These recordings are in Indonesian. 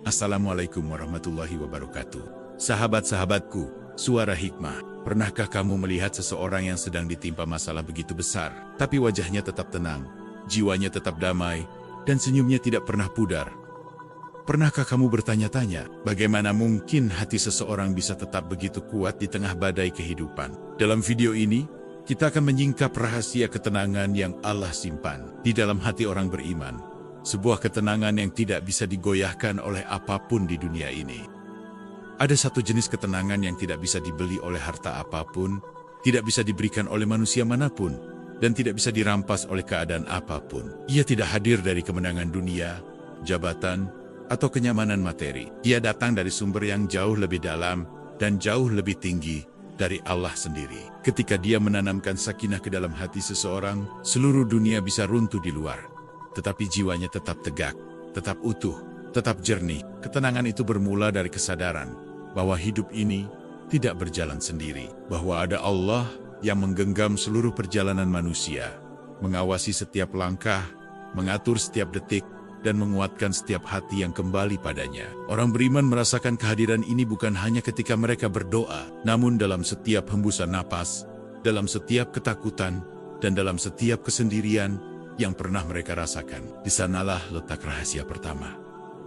Assalamualaikum warahmatullahi wabarakatuh. Sahabat-sahabatku, suara hikmah. Pernahkah kamu melihat seseorang yang sedang ditimpa masalah begitu besar, tapi wajahnya tetap tenang, jiwanya tetap damai, dan senyumnya tidak pernah pudar? Pernahkah kamu bertanya-tanya, bagaimana mungkin hati seseorang bisa tetap begitu kuat di tengah badai kehidupan? Dalam video ini, kita akan menyingkap rahasia ketenangan yang Allah simpan di dalam hati orang beriman. Sebuah ketenangan yang tidak bisa digoyahkan oleh apapun di dunia ini. Ada satu jenis ketenangan yang tidak bisa dibeli oleh harta apapun, tidak bisa diberikan oleh manusia manapun, dan tidak bisa dirampas oleh keadaan apapun. Ia tidak hadir dari kemenangan dunia, jabatan, atau kenyamanan materi. Ia datang dari sumber yang jauh lebih dalam dan jauh lebih tinggi dari Allah sendiri. Ketika Dia menanamkan sakinah ke dalam hati seseorang, seluruh dunia bisa runtuh di luar. Tetapi jiwanya tetap tegak, tetap utuh, tetap jernih. Ketenangan itu bermula dari kesadaran bahwa hidup ini tidak berjalan sendiri. Bahwa ada Allah yang menggenggam seluruh perjalanan manusia, mengawasi setiap langkah, mengatur setiap detik, dan menguatkan setiap hati yang kembali padanya. Orang beriman merasakan kehadiran ini bukan hanya ketika mereka berdoa, namun dalam setiap hembusan napas, dalam setiap ketakutan, dan dalam setiap kesendirian yang pernah mereka rasakan. Di sanalah letak rahasia pertama.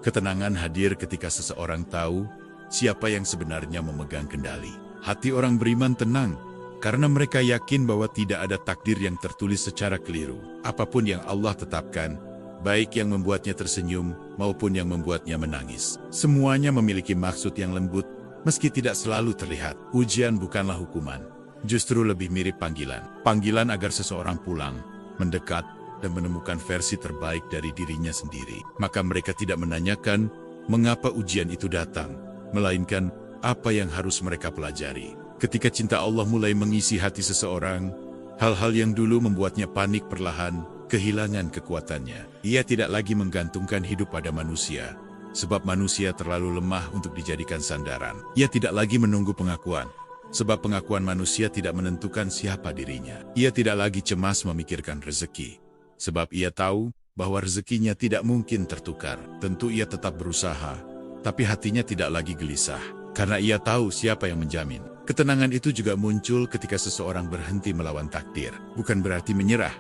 Ketenangan hadir ketika seseorang tahu siapa yang sebenarnya memegang kendali. Hati orang beriman tenang karena mereka yakin bahwa tidak ada takdir yang tertulis secara keliru. Apapun yang Allah tetapkan, baik yang membuatnya tersenyum maupun yang membuatnya menangis, semuanya memiliki maksud yang lembut meski tidak selalu terlihat. Ujian bukanlah hukuman, justru lebih mirip panggilan. Panggilan agar seseorang pulang, mendekat, dan menemukan versi terbaik dari dirinya sendiri. Maka mereka tidak menanyakan mengapa ujian itu datang, melainkan apa yang harus mereka pelajari. Ketika cinta Allah mulai mengisi hati seseorang, hal-hal yang dulu membuatnya panik perlahan kehilangan kekuatannya. Ia tidak lagi menggantungkan hidup pada manusia, sebab manusia terlalu lemah untuk dijadikan sandaran. Ia tidak lagi menunggu pengakuan, sebab pengakuan manusia tidak menentukan siapa dirinya. Ia tidak lagi cemas memikirkan rezeki, sebab ia tahu bahwa rezekinya tidak mungkin tertukar. Tentu ia tetap berusaha, tapi hatinya tidak lagi gelisah, karena ia tahu siapa yang menjamin. Ketenangan itu juga muncul ketika seseorang berhenti melawan takdir. Bukan berarti menyerah,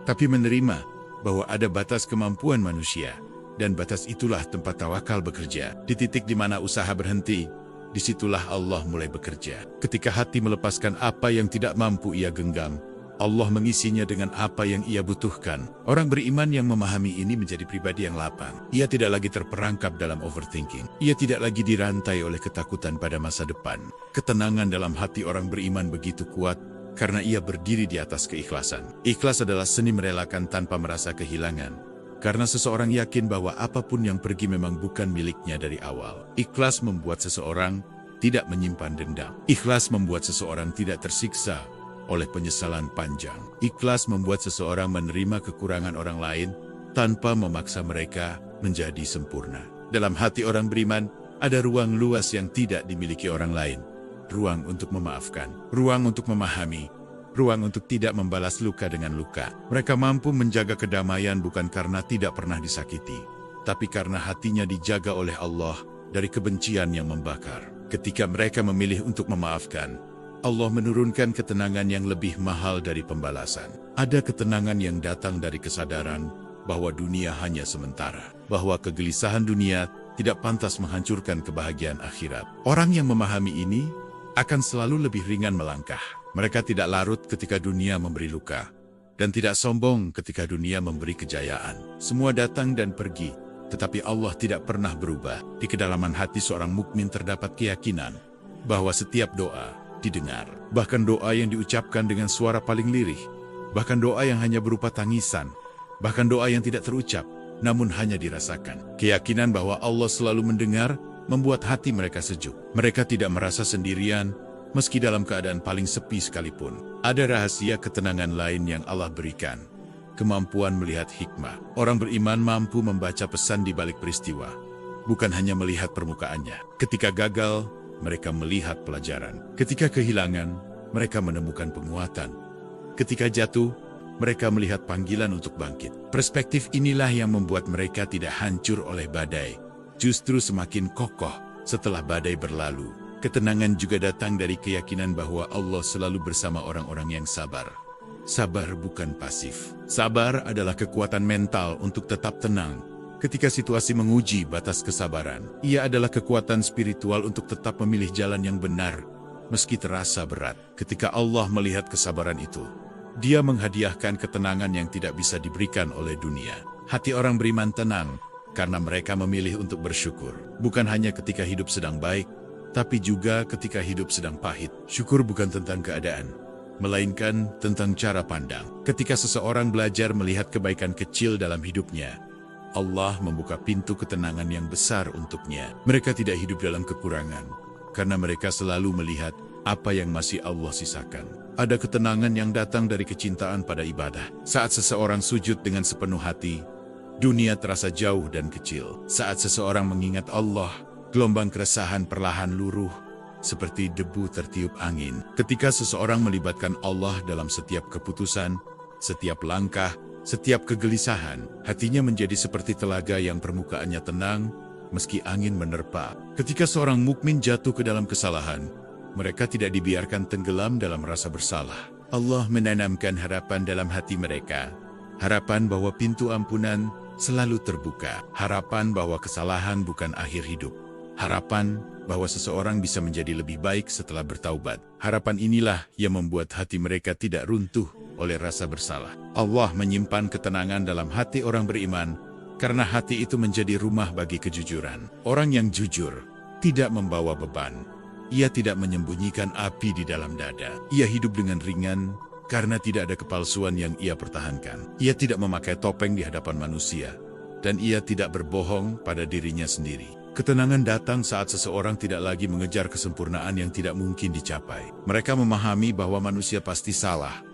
tapi menerima bahwa ada batas kemampuan manusia, dan batas itulah tempat tawakal bekerja. Di titik di mana usaha berhenti, disitulah Allah mulai bekerja. Ketika hati melepaskan apa yang tidak mampu ia genggam, Allah mengisinya dengan apa yang ia butuhkan. Orang beriman yang memahami ini menjadi pribadi yang lapang. Ia tidak lagi terperangkap dalam overthinking. Ia tidak lagi dirantai oleh ketakutan pada masa depan. Ketenangan dalam hati orang beriman begitu kuat karena ia berdiri di atas keikhlasan. Ikhlas adalah seni merelakan tanpa merasa kehilangan. Karena seseorang yakin bahwa apapun yang pergi memang bukan miliknya dari awal. Ikhlas membuat seseorang tidak menyimpan dendam. Ikhlas membuat seseorang tidak tersiksa oleh penyesalan panjang. Ikhlas membuat seseorang menerima kekurangan orang lain tanpa memaksa mereka menjadi sempurna. Dalam hati orang beriman, ada ruang luas yang tidak dimiliki orang lain. Ruang untuk memaafkan, ruang untuk memahami, ruang untuk tidak membalas luka dengan luka. Mereka mampu menjaga kedamaian bukan karena tidak pernah disakiti, tapi karena hatinya dijaga oleh Allah dari kebencian yang membakar. Ketika mereka memilih untuk memaafkan, Allah menurunkan ketenangan yang lebih mahal dari pembalasan. Ada ketenangan yang datang dari kesadaran bahwa dunia hanya sementara, bahwa kegelisahan dunia tidak pantas menghancurkan kebahagiaan akhirat. Orang yang memahami ini akan selalu lebih ringan melangkah. Mereka tidak larut ketika dunia memberi luka, dan tidak sombong ketika dunia memberi kejayaan. Semua datang dan pergi, tetapi Allah tidak pernah berubah. Di kedalaman hati seorang mukmin terdapat keyakinan bahwa setiap doa didengar. Bahkan doa yang diucapkan dengan suara paling lirih, bahkan doa yang hanya berupa tangisan, bahkan doa yang tidak terucap, namun hanya dirasakan. Keyakinan bahwa Allah selalu mendengar membuat hati mereka sejuk. Mereka tidak merasa sendirian, meski dalam keadaan paling sepi sekalipun. Ada rahasia ketenangan lain yang Allah berikan, kemampuan melihat hikmah. Orang beriman mampu membaca pesan di balik peristiwa, bukan hanya melihat permukaannya. Ketika gagal, mereka melihat pelajaran. Ketika kehilangan, mereka menemukan penguatan. Ketika jatuh, mereka melihat panggilan untuk bangkit. Perspektif inilah yang membuat mereka tidak hancur oleh badai, justru semakin kokoh setelah badai berlalu. Ketenangan juga datang dari keyakinan bahwa Allah selalu bersama orang-orang yang sabar. Sabar bukan pasif. Sabar adalah kekuatan mental untuk tetap tenang ketika situasi menguji batas kesabaran. Ia adalah kekuatan spiritual untuk tetap memilih jalan yang benar meski terasa berat. Ketika Allah melihat kesabaran itu, Dia menghadiahkan ketenangan yang tidak bisa diberikan oleh dunia. Hati orang beriman tenang karena mereka memilih untuk bersyukur. Bukan hanya ketika hidup sedang baik, tapi juga ketika hidup sedang pahit. Syukur bukan tentang keadaan, melainkan tentang cara pandang. Ketika seseorang belajar melihat kebaikan kecil dalam hidupnya, Allah membuka pintu ketenangan yang besar untuknya. Mereka tidak hidup dalam kekurangan, karena mereka selalu melihat apa yang masih Allah sisakan. Ada ketenangan yang datang dari kecintaan pada ibadah. Saat seseorang sujud dengan sepenuh hati, dunia terasa jauh dan kecil. Saat seseorang mengingat Allah, gelombang keresahan perlahan luruh, seperti debu tertiup angin. Ketika seseorang melibatkan Allah dalam setiap keputusan, setiap langkah, setiap kegelisahan, hatinya menjadi seperti telaga yang permukaannya tenang, meski angin menerpa. Ketika seorang mukmin jatuh ke dalam kesalahan, mereka tidak dibiarkan tenggelam dalam rasa bersalah. Allah menanamkan harapan dalam hati mereka. Harapan bahwa pintu ampunan selalu terbuka. Harapan bahwa kesalahan bukan akhir hidup. Harapan bahwa seseorang bisa menjadi lebih baik setelah bertaubat. Harapan inilah yang membuat hati mereka tidak runtuh oleh rasa bersalah. Allah menyimpan ketenangan dalam hati orang beriman, karena hati itu menjadi rumah bagi kejujuran. Orang yang jujur tidak membawa beban. Ia tidak menyembunyikan api di dalam dada. Ia hidup dengan ringan, karena tidak ada kepalsuan yang ia pertahankan. Ia tidak memakai topeng di hadapan manusia, dan ia tidak berbohong pada dirinya sendiri. Ketenangan datang saat seseorang tidak lagi mengejar kesempurnaan yang tidak mungkin dicapai. Mereka memahami bahwa manusia pasti salah,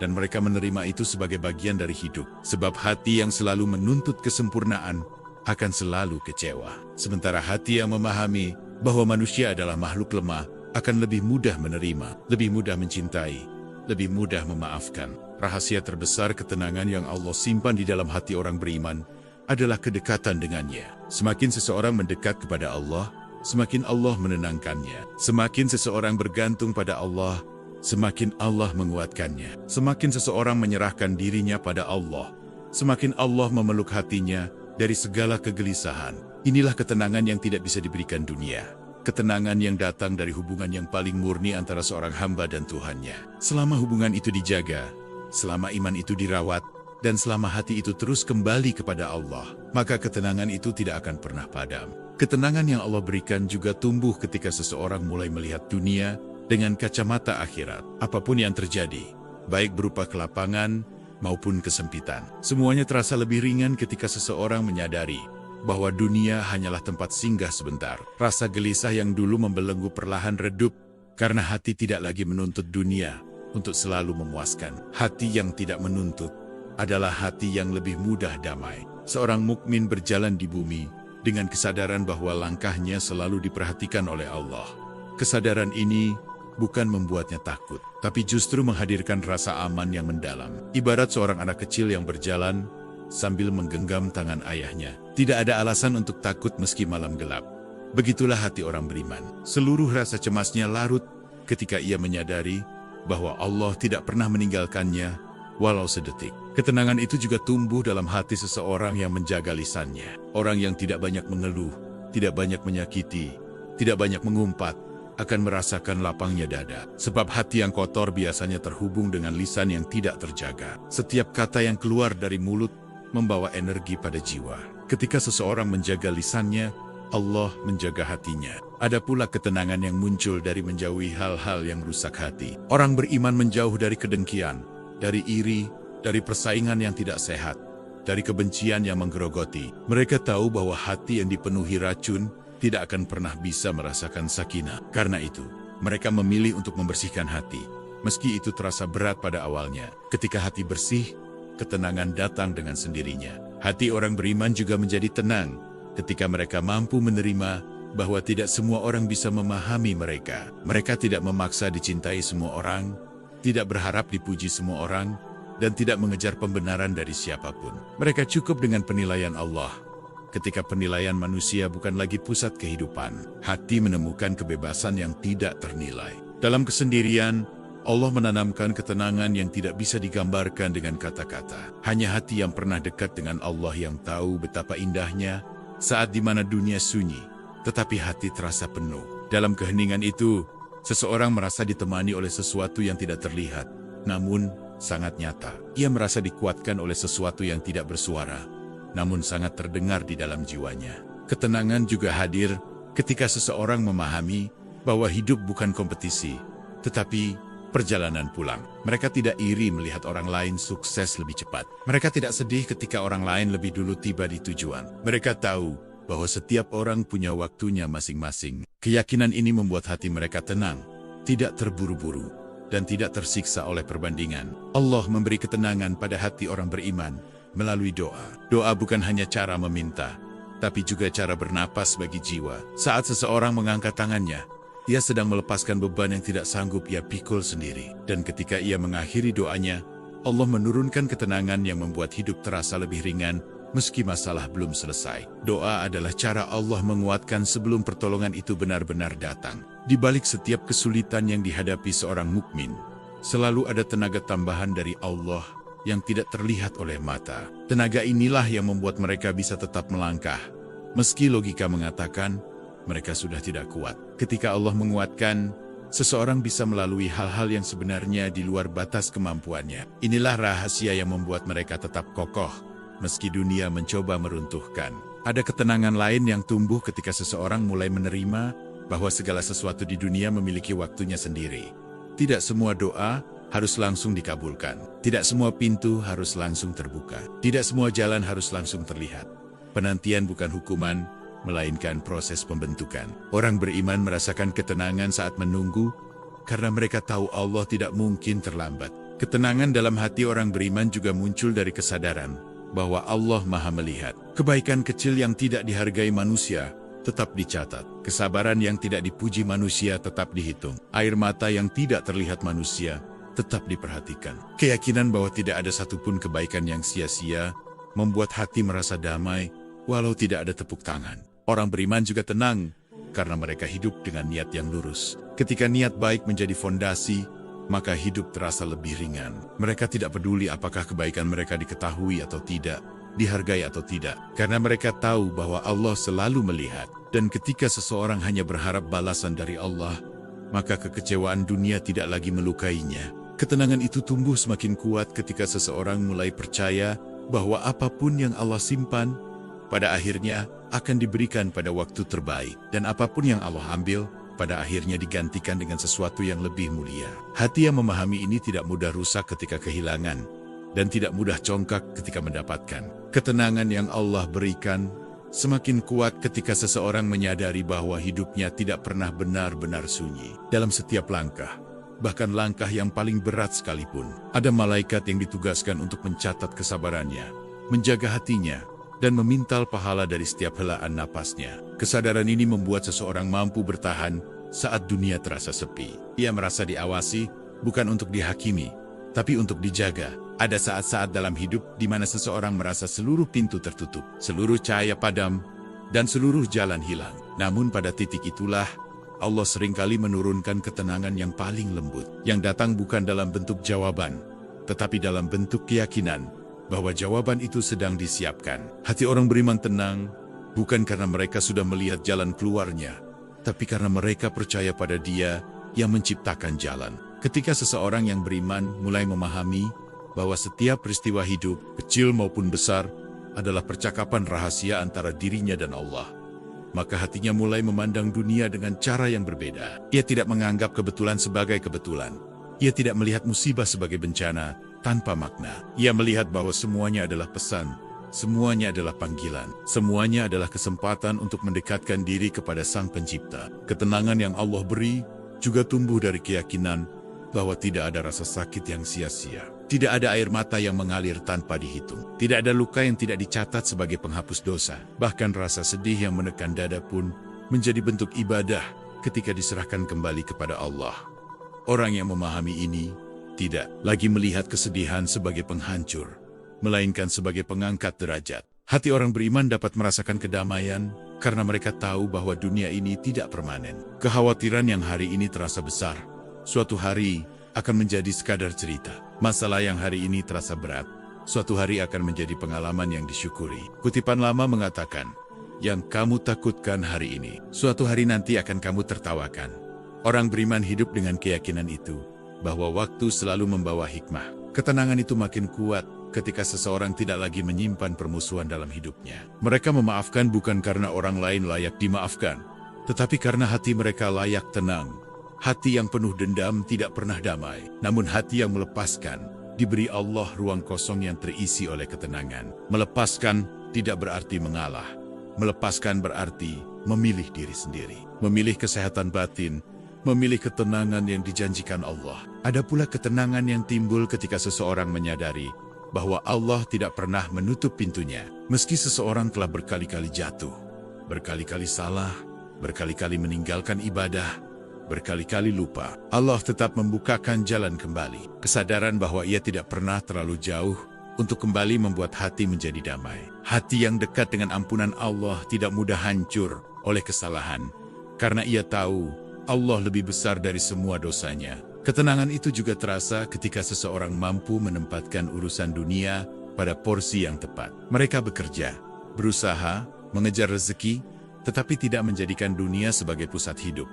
dan mereka menerima itu sebagai bagian dari hidup. Sebab hati yang selalu menuntut kesempurnaan akan selalu kecewa. Sementara hati yang memahami bahwa manusia adalah makhluk lemah akan lebih mudah menerima, lebih mudah mencintai, lebih mudah memaafkan. Rahasia terbesar ketenangan yang Allah simpan di dalam hati orang beriman adalah kedekatan dengannya. Semakin seseorang mendekat kepada Allah, semakin Allah menenangkannya. Semakin seseorang bergantung pada Allah, semakin Allah menguatkannya. Semakin seseorang menyerahkan dirinya pada Allah, semakin Allah memeluk hatinya dari segala kegelisahan. Inilah ketenangan yang tidak bisa diberikan dunia. Ketenangan yang datang dari hubungan yang paling murni antara seorang hamba dan Tuhannya. Selama hubungan itu dijaga, selama iman itu dirawat, dan selama hati itu terus kembali kepada Allah, maka ketenangan itu tidak akan pernah padam. Ketenangan yang Allah berikan juga tumbuh ketika seseorang mulai melihat dunia dengan kacamata akhirat. Apapun yang terjadi, baik berupa kelapangan maupun kesempitan, semuanya terasa lebih ringan ketika seseorang menyadari bahwa dunia hanyalah tempat singgah sebentar. Rasa gelisah yang dulu membelenggu perlahan redup, karena hati tidak lagi menuntut dunia untuk selalu memuaskan. Hati yang tidak menuntut adalah hati yang lebih mudah damai. Seorang mukmin berjalan di bumi dengan kesadaran bahwa langkahnya selalu diperhatikan oleh Allah. Kesadaran ini bukan membuatnya takut, tapi justru menghadirkan rasa aman yang mendalam. Ibarat seorang anak kecil yang berjalan sambil menggenggam tangan ayahnya. Tidak ada alasan untuk takut meski malam gelap. Begitulah hati orang beriman. Seluruh rasa cemasnya larut ketika ia menyadari bahwa Allah tidak pernah meninggalkannya walau sedetik. Ketenangan itu juga tumbuh dalam hati seseorang yang menjaga lisannya. Orang yang tidak banyak mengeluh, tidak banyak menyakiti, tidak banyak mengumpat, akan merasakan lapangnya dada. Sebab hati yang kotor biasanya terhubung dengan lisan yang tidak terjaga. Setiap kata yang keluar dari mulut membawa energi pada jiwa. Ketika seseorang menjaga lisannya, Allah menjaga hatinya. Ada pula ketenangan yang muncul dari menjauhi hal-hal yang rusak hati. Orang beriman menjauh dari kedengkian, dari iri, dari persaingan yang tidak sehat, dari kebencian yang menggerogoti. Mereka tahu bahwa hati yang dipenuhi racun tidak akan pernah bisa merasakan sakinah. Karena itu, mereka memilih untuk membersihkan hati. Meski itu terasa berat pada awalnya, ketika hati bersih, ketenangan datang dengan sendirinya. Hati orang beriman juga menjadi tenang ketika mereka mampu menerima bahwa tidak semua orang bisa memahami mereka. Mereka tidak memaksa dicintai semua orang, tidak berharap dipuji semua orang, dan tidak mengejar pembenaran dari siapapun. Mereka cukup dengan penilaian Allah. ketika penilaian manusia bukan lagi pusat kehidupan. Hati menemukan kebebasan yang tidak ternilai. Dalam kesendirian, Allah menanamkan ketenangan yang tidak bisa digambarkan dengan kata-kata. Hanya hati yang pernah dekat dengan Allah yang tahu betapa indahnya saat di mana dunia sunyi, tetapi hati terasa penuh. Dalam keheningan itu, seseorang merasa ditemani oleh sesuatu yang tidak terlihat, namun sangat nyata. Ia merasa dikuatkan oleh sesuatu yang tidak bersuara, namun sangat terdengar di dalam jiwanya. Ketenangan juga hadir ketika seseorang memahami bahwa hidup bukan kompetisi, tetapi perjalanan pulang. Mereka tidak iri melihat orang lain sukses lebih cepat. Mereka tidak sedih ketika orang lain lebih dulu tiba di tujuan. Mereka tahu bahwa setiap orang punya waktunya masing-masing. Keyakinan ini membuat hati mereka tenang, tidak terburu-buru, dan tidak tersiksa oleh perbandingan. Allah memberi ketenangan pada hati orang beriman melalui doa. Doa bukan hanya cara meminta, tapi juga cara bernapas bagi jiwa. Saat seseorang mengangkat tangannya, ia sedang melepaskan beban yang tidak sanggup ia pikul sendiri. Dan ketika ia mengakhiri doanya, Allah menurunkan ketenangan yang membuat hidup terasa lebih ringan meski masalah belum selesai. Doa adalah cara Allah menguatkan sebelum pertolongan itu benar-benar datang. Di balik setiap kesulitan yang dihadapi seorang mukmin, selalu ada tenaga tambahan dari Allah yang tidak terlihat oleh mata. Tenaga inilah yang membuat mereka bisa tetap melangkah, meski logika mengatakan mereka sudah tidak kuat. Ketika Allah menguatkan, seseorang bisa melalui hal-hal yang sebenarnya di luar batas kemampuannya. Inilah rahasia yang membuat mereka tetap kokoh, meski dunia mencoba meruntuhkan. Ada ketenangan lain yang tumbuh ketika seseorang mulai menerima bahwa segala sesuatu di dunia memiliki waktunya sendiri. Tidak semua doa harus langsung dikabulkan. Tidak semua pintu harus langsung terbuka. Tidak semua jalan harus langsung terlihat. Penantian bukan hukuman, melainkan proses pembentukan. Orang beriman merasakan ketenangan saat menunggu, karena mereka tahu Allah tidak mungkin terlambat. Ketenangan dalam hati orang beriman juga muncul dari kesadaran bahwa Allah Maha Melihat. Kebaikan kecil yang tidak dihargai manusia tetap dicatat. Kesabaran yang tidak dipuji manusia tetap dihitung. Air mata yang tidak terlihat manusia tetap diperhatikan. Keyakinan bahwa tidak ada satupun kebaikan yang sia-sia membuat hati merasa damai walau tidak ada tepuk tangan. Orang beriman juga tenang karena mereka hidup dengan niat yang lurus. Ketika niat baik menjadi fondasi, maka hidup terasa lebih ringan. Mereka tidak peduli apakah kebaikan mereka diketahui atau tidak, dihargai atau tidak, karena mereka tahu bahwa Allah selalu melihat. Dan ketika seseorang hanya berharap balasan dari Allah, maka kekecewaan dunia tidak lagi melukainya. Ketenangan itu tumbuh semakin kuat ketika seseorang mulai percaya bahwa apapun yang Allah simpan, pada akhirnya akan diberikan pada waktu terbaik. Dan apapun yang Allah ambil, pada akhirnya digantikan dengan sesuatu yang lebih mulia. Hati yang memahami ini tidak mudah rusak ketika kehilangan, dan tidak mudah congkak ketika mendapatkan. Ketenangan yang Allah berikan semakin kuat ketika seseorang menyadari bahwa hidupnya tidak pernah benar-benar sunyi. Dalam setiap langkah, bahkan langkah yang paling berat sekalipun, ada malaikat yang ditugaskan untuk mencatat kesabarannya, menjaga hatinya, dan memintal pahala dari setiap helaan napasnya. Kesadaran ini membuat seseorang mampu bertahan saat dunia terasa sepi. Ia merasa diawasi, bukan untuk dihakimi, tapi untuk dijaga. Ada saat-saat dalam hidup di mana seseorang merasa seluruh pintu tertutup, seluruh cahaya padam, dan seluruh jalan hilang. Namun pada titik itulah, Allah seringkali menurunkan ketenangan yang paling lembut, yang datang bukan dalam bentuk jawaban, tetapi dalam bentuk keyakinan bahwa jawaban itu sedang disiapkan. Hati orang beriman tenang, bukan karena mereka sudah melihat jalan keluarnya, tapi karena mereka percaya pada Dia yang menciptakan jalan. Ketika seseorang yang beriman mulai memahami bahwa setiap peristiwa hidup, kecil maupun besar, adalah percakapan rahasia antara dirinya dan Allah, maka hatinya mulai memandang dunia dengan cara yang berbeda. Ia tidak menganggap kebetulan sebagai kebetulan. Ia tidak melihat musibah sebagai bencana tanpa makna. Ia melihat bahwa semuanya adalah pesan, semuanya adalah panggilan, semuanya adalah kesempatan untuk mendekatkan diri kepada Sang Pencipta. Ketenangan yang Allah beri juga tumbuh dari keyakinan bahwa tidak ada rasa sakit yang sia-sia. Tidak ada air mata yang mengalir tanpa dihitung. Tidak ada luka yang tidak dicatat sebagai penghapus dosa. Bahkan rasa sedih yang menekan dada pun menjadi bentuk ibadah ketika diserahkan kembali kepada Allah. Orang yang memahami ini tidak lagi melihat kesedihan sebagai penghancur, melainkan sebagai pengangkat derajat. Hati orang beriman dapat merasakan kedamaian karena mereka tahu bahwa dunia ini tidak permanen. Kekhawatiran yang hari ini terasa besar, suatu hari akan menjadi sekadar cerita. Masalah yang hari ini terasa berat, suatu hari akan menjadi pengalaman yang disyukuri. Kutipan lama mengatakan, yang kamu takutkan hari ini, suatu hari nanti akan kamu tertawakan. Orang beriman hidup dengan keyakinan itu, bahwa waktu selalu membawa hikmah. Ketenangan itu makin kuat ketika seseorang tidak lagi menyimpan permusuhan dalam hidupnya. Mereka memaafkan bukan karena orang lain layak dimaafkan, tetapi karena hati mereka layak tenang. Hati yang penuh dendam tidak pernah damai, namun hati yang melepaskan, diberi Allah ruang kosong yang terisi oleh ketenangan. Melepaskan tidak berarti mengalah. Melepaskan berarti memilih diri sendiri. Memilih kesehatan batin, memilih ketenangan yang dijanjikan Allah. Ada pula ketenangan yang timbul ketika seseorang menyadari bahwa Allah tidak pernah menutup pintunya. Meski seseorang telah berkali-kali jatuh, berkali-kali salah, berkali-kali meninggalkan ibadah, berkali-kali lupa, Allah tetap membukakan jalan kembali. Kesadaran bahwa ia tidak pernah terlalu jauh untuk kembali membuat hati menjadi damai. Hati yang dekat dengan ampunan Allah tidak mudah hancur oleh kesalahan, karena ia tahu Allah lebih besar dari semua dosanya. Ketenangan itu juga terasa ketika seseorang mampu menempatkan urusan dunia pada porsi yang tepat. Mereka bekerja, berusaha, mengejar rezeki, tetapi tidak menjadikan dunia sebagai pusat hidup.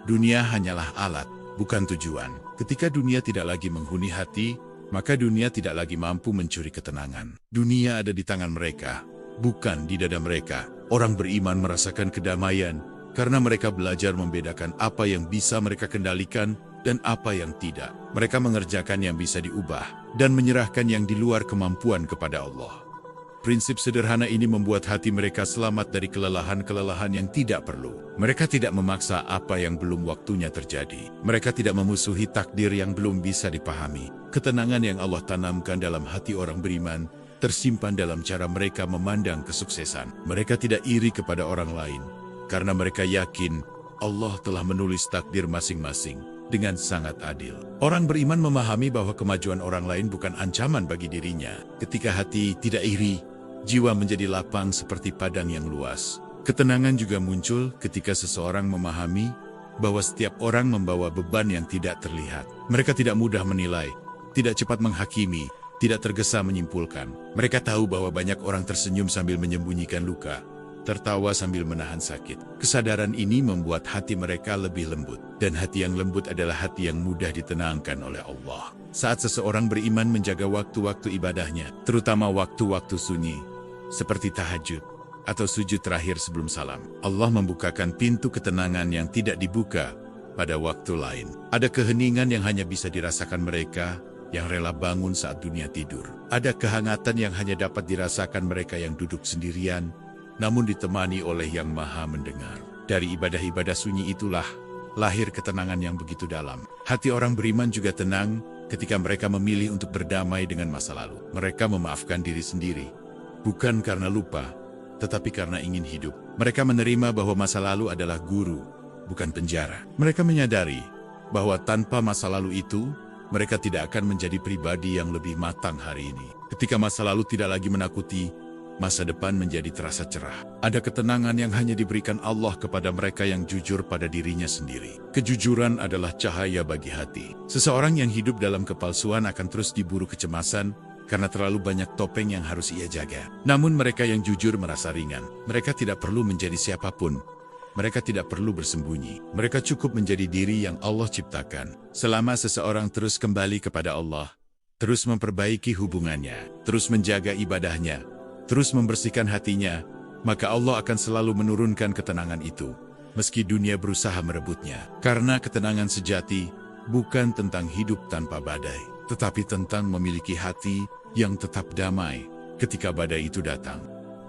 Dunia hanyalah alat, bukan tujuan. Ketika dunia tidak lagi menghuni hati, maka dunia tidak lagi mampu mencuri ketenangan. Dunia ada di tangan mereka, bukan di dada mereka. Orang beriman merasakan kedamaian karena mereka belajar membedakan apa yang bisa mereka kendalikan dan apa yang tidak. Mereka mengerjakan yang bisa diubah dan menyerahkan yang di luar kemampuan kepada Allah. Prinsip sederhana ini membuat hati mereka selamat dari kelelahan-kelelahan yang tidak perlu. Mereka tidak memaksa apa yang belum waktunya terjadi. Mereka tidak memusuhi takdir yang belum bisa dipahami. Ketenangan yang Allah tanamkan dalam hati orang beriman tersimpan dalam cara mereka memandang kesuksesan. Mereka tidak iri kepada orang lain, karena mereka yakin Allah telah menulis takdir masing-masing dengan sangat adil. Orang beriman memahami bahwa kemajuan orang lain bukan ancaman bagi dirinya. Ketika hati tidak iri, jiwa menjadi lapang seperti padang yang luas. Ketenangan juga muncul ketika seseorang memahami bahwa setiap orang membawa beban yang tidak terlihat. Mereka tidak mudah menilai, tidak cepat menghakimi, tidak tergesa menyimpulkan. Mereka tahu bahwa banyak orang tersenyum sambil menyembunyikan luka, tertawa sambil menahan sakit. Kesadaran ini membuat hati mereka lebih lembut. Dan hati yang lembut adalah hati yang mudah ditenangkan oleh Allah. Saat seseorang beriman menjaga waktu-waktu ibadahnya, terutama waktu-waktu sunyi, seperti tahajud atau sujud terakhir sebelum salam, Allah membukakan pintu ketenangan yang tidak dibuka pada waktu lain. Ada keheningan yang hanya bisa dirasakan mereka yang rela bangun saat dunia tidur. Ada kehangatan yang hanya dapat dirasakan mereka yang duduk sendirian, namun ditemani oleh Yang Maha Mendengar. Dari ibadah-ibadah sunyi itulah lahir ketenangan yang begitu dalam. Hati orang beriman juga tenang ketika mereka memilih untuk berdamai dengan masa lalu. Mereka memaafkan diri sendiri, bukan karena lupa, tetapi karena ingin hidup. Mereka menerima bahwa masa lalu adalah guru, bukan penjara. Mereka menyadari bahwa tanpa masa lalu itu, mereka tidak akan menjadi pribadi yang lebih matang hari ini. Ketika masa lalu tidak lagi menakuti, masa depan menjadi terasa cerah. Ada ketenangan yang hanya diberikan Allah kepada mereka yang jujur pada dirinya sendiri. Kejujuran adalah cahaya bagi hati. Seseorang yang hidup dalam kepalsuan akan terus diburu kecemasan karena terlalu banyak topeng yang harus ia jaga. Namun mereka yang jujur merasa ringan. Mereka tidak perlu menjadi siapapun. Mereka tidak perlu bersembunyi. Mereka cukup menjadi diri yang Allah ciptakan. Selama seseorang terus kembali kepada Allah, terus memperbaiki hubungannya, terus menjaga ibadahnya, terus membersihkan hatinya, maka Allah akan selalu menurunkan ketenangan itu, meski dunia berusaha merebutnya. Karena ketenangan sejati bukan tentang hidup tanpa badai, tetapi tentang memiliki hati yang tetap damai ketika badai itu datang.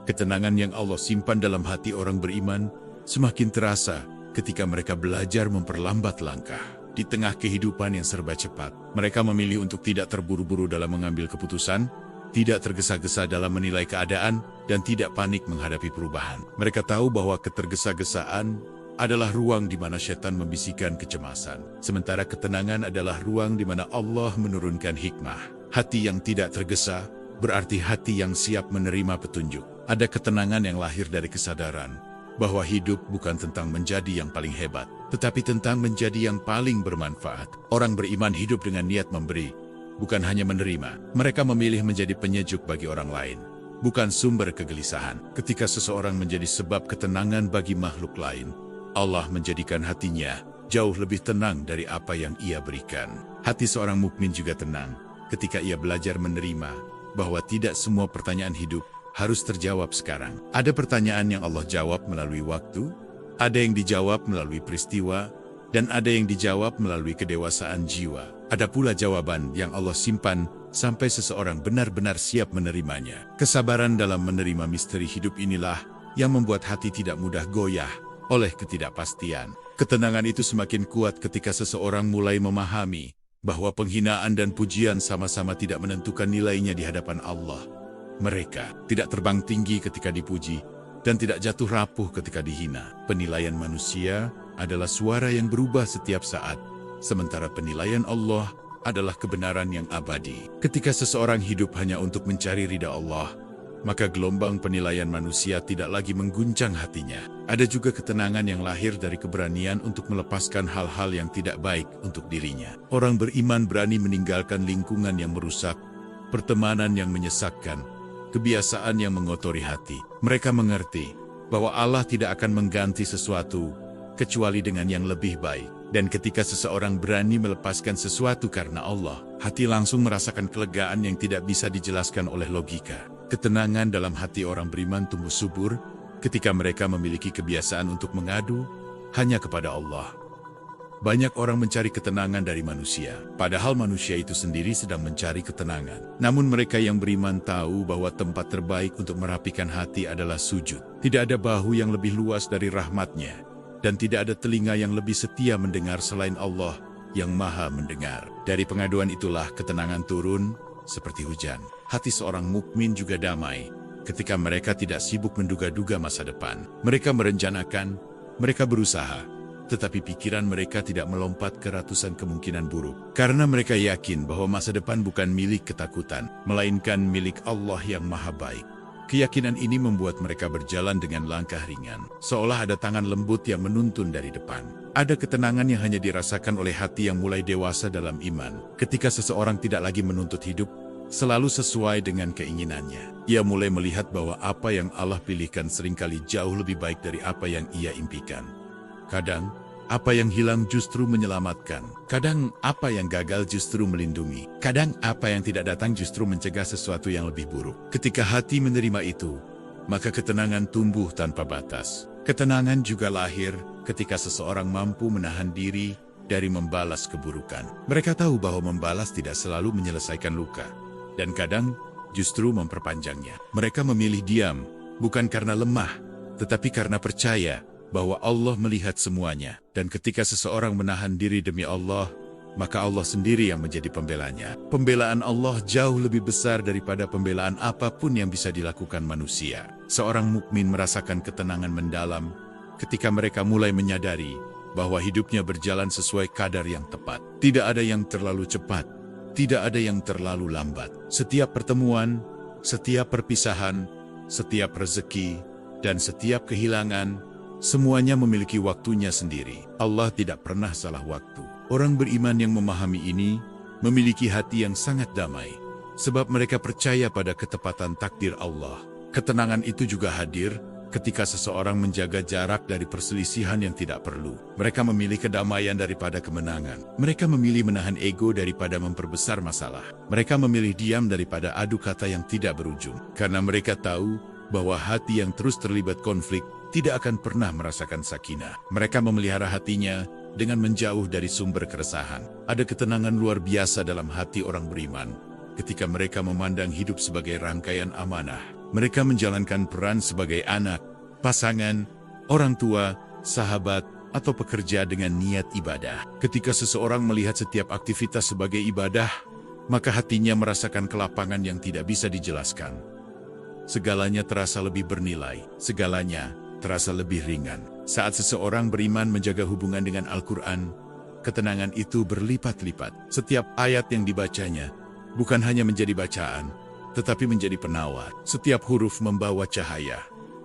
Ketenangan yang Allah simpan dalam hati orang beriman semakin terasa ketika mereka belajar memperlambat langkah. Di tengah kehidupan yang serba cepat, mereka memilih untuk tidak terburu-buru dalam mengambil keputusan, tidak tergesa-gesa dalam menilai keadaan, dan tidak panik menghadapi perubahan. Mereka tahu bahwa ketergesa-gesaan adalah ruang di mana setan membisikkan kecemasan, sementara ketenangan adalah ruang di mana Allah menurunkan hikmah. Hati yang tidak tergesa berarti hati yang siap menerima petunjuk. Ada ketenangan yang lahir dari kesadaran bahwa hidup bukan tentang menjadi yang paling hebat, tetapi tentang menjadi yang paling bermanfaat. Orang beriman hidup dengan niat memberi, bukan hanya menerima. Mereka memilih menjadi penyejuk bagi orang lain, bukan sumber kegelisahan. Ketika seseorang menjadi sebab ketenangan bagi makhluk lain, Allah menjadikan hatinya jauh lebih tenang dari apa yang ia berikan. Hati seorang mukmin juga tenang ketika ia belajar menerima bahwa tidak semua pertanyaan hidup harus terjawab sekarang. Ada pertanyaan yang Allah jawab melalui waktu, ada yang dijawab melalui peristiwa, dan ada yang dijawab melalui kedewasaan jiwa. Ada pula jawaban yang Allah simpan sampai seseorang benar-benar siap menerimanya. Kesabaran dalam menerima misteri hidup inilah yang membuat hati tidak mudah goyah oleh ketidakpastian. Ketenangan itu semakin kuat ketika seseorang mulai memahami bahwa penghinaan dan pujian sama-sama tidak menentukan nilainya di hadapan Allah. Mereka tidak terbang tinggi ketika dipuji dan tidak jatuh rapuh ketika dihina. Penilaian manusia adalah suara yang berubah setiap saat, sementara penilaian Allah adalah kebenaran yang abadi. Ketika seseorang hidup hanya untuk mencari ridha Allah, maka gelombang penilaian manusia tidak lagi mengguncang hatinya. Ada juga ketenangan yang lahir dari keberanian untuk melepaskan hal-hal yang tidak baik untuk dirinya. Orang beriman berani meninggalkan lingkungan yang merusak, pertemanan yang menyesatkan, kebiasaan yang mengotori hati. Mereka mengerti bahwa Allah tidak akan mengganti sesuatu kecuali dengan yang lebih baik. Dan ketika seseorang berani melepaskan sesuatu karena Allah, hati langsung merasakan kelegaan yang tidak bisa dijelaskan oleh logika. Ketenangan dalam hati orang beriman tumbuh subur ketika mereka memiliki kebiasaan untuk mengadu hanya kepada Allah. Banyak orang mencari ketenangan dari manusia, padahal manusia itu sendiri sedang mencari ketenangan. Namun mereka yang beriman tahu bahwa tempat terbaik untuk merapikan hati adalah sujud. Tidak ada bahu yang lebih luas dari rahmatnya, dan tidak ada telinga yang lebih setia mendengar selain Allah yang maha mendengar. Dari pengaduan itulah ketenangan turun seperti hujan. Hati seorang mukmin juga damai ketika mereka tidak sibuk menduga-duga masa depan. Mereka merencanakan, mereka berusaha, tetapi pikiran mereka tidak melompat ke ratusan kemungkinan buruk. Karena mereka yakin bahwa masa depan bukan milik ketakutan, melainkan milik Allah yang maha baik. Keyakinan ini membuat mereka berjalan dengan langkah ringan, seolah ada tangan lembut yang menuntun dari depan. Ada ketenangan yang hanya dirasakan oleh hati yang mulai dewasa dalam iman. Ketika seseorang tidak lagi menuntut hidup selalu sesuai dengan keinginannya, ia mulai melihat bahwa apa yang Allah pilihkan seringkali jauh lebih baik dari apa yang ia impikan. Kadang, apa yang hilang justru menyelamatkan. Kadang, apa yang gagal justru melindungi. Kadang, apa yang tidak datang justru mencegah sesuatu yang lebih buruk. Ketika hati menerima itu, maka ketenangan tumbuh tanpa batas. Ketenangan juga lahir ketika seseorang mampu menahan diri dari membalas keburukan. Mereka tahu bahwa membalas tidak selalu menyelesaikan luka, dan kadang justru memperpanjangnya. Mereka memilih diam, bukan karena lemah, tetapi karena percaya bahwa Allah melihat semuanya. Dan ketika seseorang menahan diri demi Allah, maka Allah sendiri yang menjadi pembelanya. Pembelaan Allah jauh lebih besar daripada pembelaan apapun yang bisa dilakukan manusia. Seorang mukmin merasakan ketenangan mendalam ketika mereka mulai menyadari bahwa hidupnya berjalan sesuai kadar yang tepat. Tidak ada yang terlalu cepat, tidak ada yang terlalu lambat. Setiap pertemuan, setiap perpisahan, setiap rezeki, dan setiap kehilangan, semuanya memiliki waktunya sendiri. Allah tidak pernah salah waktu. Orang beriman yang memahami ini memiliki hati yang sangat damai, sebab mereka percaya pada ketepatan takdir Allah. Ketenangan itu juga hadir ketika seseorang menjaga jarak dari perselisihan yang tidak perlu. Mereka memilih kedamaian daripada kemenangan. Mereka memilih menahan ego daripada memperbesar masalah. Mereka memilih diam daripada adu kata yang tidak berujung. Karena mereka tahu bahwa hati yang terus terlibat konflik tidak akan pernah merasakan sakinah. Mereka memelihara hatinya dengan menjauh dari sumber keresahan. Ada ketenangan luar biasa dalam hati orang beriman ketika mereka memandang hidup sebagai rangkaian amanah. Mereka menjalankan peran sebagai anak, pasangan, orang tua, sahabat, atau pekerja dengan niat ibadah. Ketika seseorang melihat setiap aktivitas sebagai ibadah, maka hatinya merasakan kelapangan yang tidak bisa dijelaskan. Segalanya terasa lebih bernilai, segalanya terasa lebih ringan. Saat seseorang beriman menjaga hubungan dengan Al-Quran, ketenangan itu berlipat-lipat. Setiap ayat yang dibacanya bukan hanya menjadi bacaan, tetapi menjadi penawar. Setiap huruf membawa cahaya.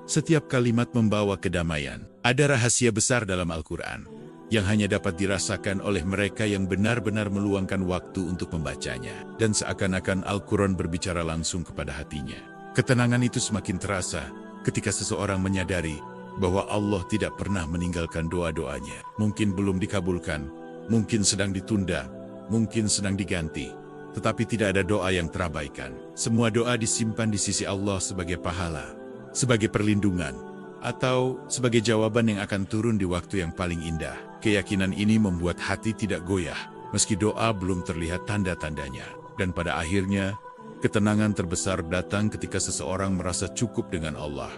Setiap kalimat membawa kedamaian. Ada rahasia besar dalam Al-Quran yang hanya dapat dirasakan oleh mereka yang benar-benar meluangkan waktu untuk membacanya. Dan seakan-akan Al-Quran berbicara langsung kepada hatinya. Ketenangan itu semakin terasa ketika seseorang menyadari bahwa Allah tidak pernah meninggalkan doa-doanya. Mungkin belum dikabulkan, mungkin sedang ditunda, mungkin sedang diganti, tetapi tidak ada doa yang terabaikan. Semua doa disimpan di sisi Allah sebagai pahala, sebagai perlindungan, atau sebagai jawaban yang akan turun di waktu yang paling indah. Keyakinan ini membuat hati tidak goyah, meski doa belum terlihat tanda-tandanya. Dan pada akhirnya, ketenangan terbesar datang ketika seseorang merasa cukup dengan Allah.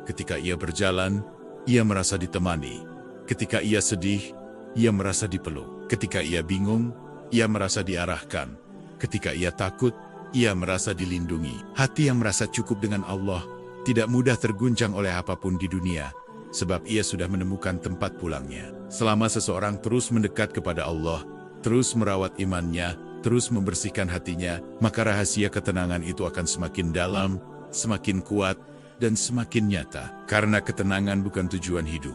Ketika ia berjalan, ia merasa ditemani. Ketika ia sedih, ia merasa dipeluk. Ketika ia bingung, ia merasa diarahkan. Ketika ia takut, ia merasa dilindungi. Hati yang merasa cukup dengan Allah tidak mudah terguncang oleh apapun di dunia, sebab ia sudah menemukan tempat pulangnya. Selama seseorang terus mendekat kepada Allah, terus merawat imannya, terus membersihkan hatinya, maka rahasia ketenangan itu akan semakin dalam, semakin kuat, dan semakin nyata. Karena ketenangan bukan tujuan hidup.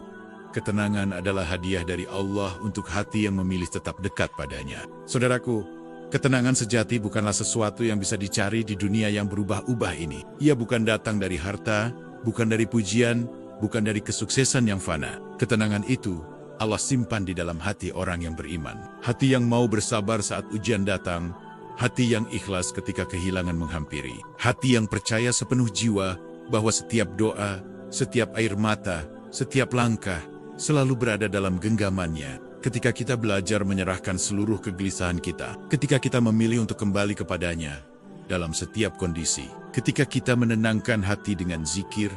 Ketenangan adalah hadiah dari Allah untuk hati yang memilih tetap dekat padanya. Saudaraku, ketenangan sejati bukanlah sesuatu yang bisa dicari di dunia yang berubah-ubah ini. Ia bukan datang dari harta, bukan dari pujian, bukan dari kesuksesan yang fana. Ketenangan itu Allah simpan di dalam hati orang yang beriman. Hati yang mau bersabar saat ujian datang, hati yang ikhlas ketika kehilangan menghampiri, hati yang percaya sepenuh jiwa bahwa setiap doa, setiap air mata, setiap langkah selalu berada dalam genggamannya. Ketika kita belajar menyerahkan seluruh kegelisahan kita, ketika kita memilih untuk kembali kepadanya dalam setiap kondisi, ketika kita menenangkan hati dengan zikir,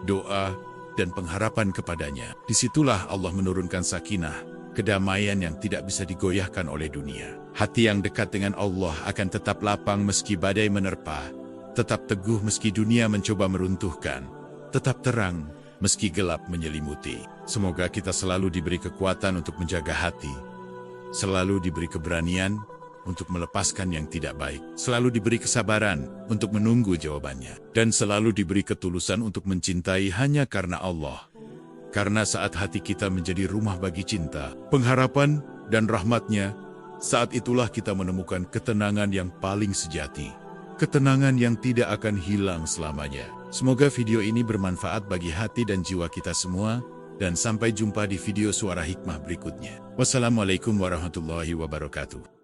doa, dan pengharapan kepadanya, disitulah Allah menurunkan sakinah, kedamaian yang tidak bisa digoyahkan oleh dunia. Hati yang dekat dengan Allah akan tetap lapang meski badai menerpa, tetap teguh meski dunia mencoba meruntuhkan, tetap terang meski gelap menyelimuti. Semoga kita selalu diberi kekuatan untuk menjaga hati, selalu diberi keberanian untuk melepaskan yang tidak baik, selalu diberi kesabaran untuk menunggu jawabannya, dan selalu diberi ketulusan untuk mencintai hanya karena Allah. Karena saat hati kita menjadi rumah bagi cinta, pengharapan, dan rahmatnya, saat itulah kita menemukan ketenangan yang paling sejati. Ketenangan yang tidak akan hilang selamanya. Semoga video ini bermanfaat bagi hati dan jiwa kita semua, dan sampai jumpa di video Suara Hikmah berikutnya. Wassalamualaikum warahmatullahi wabarakatuh.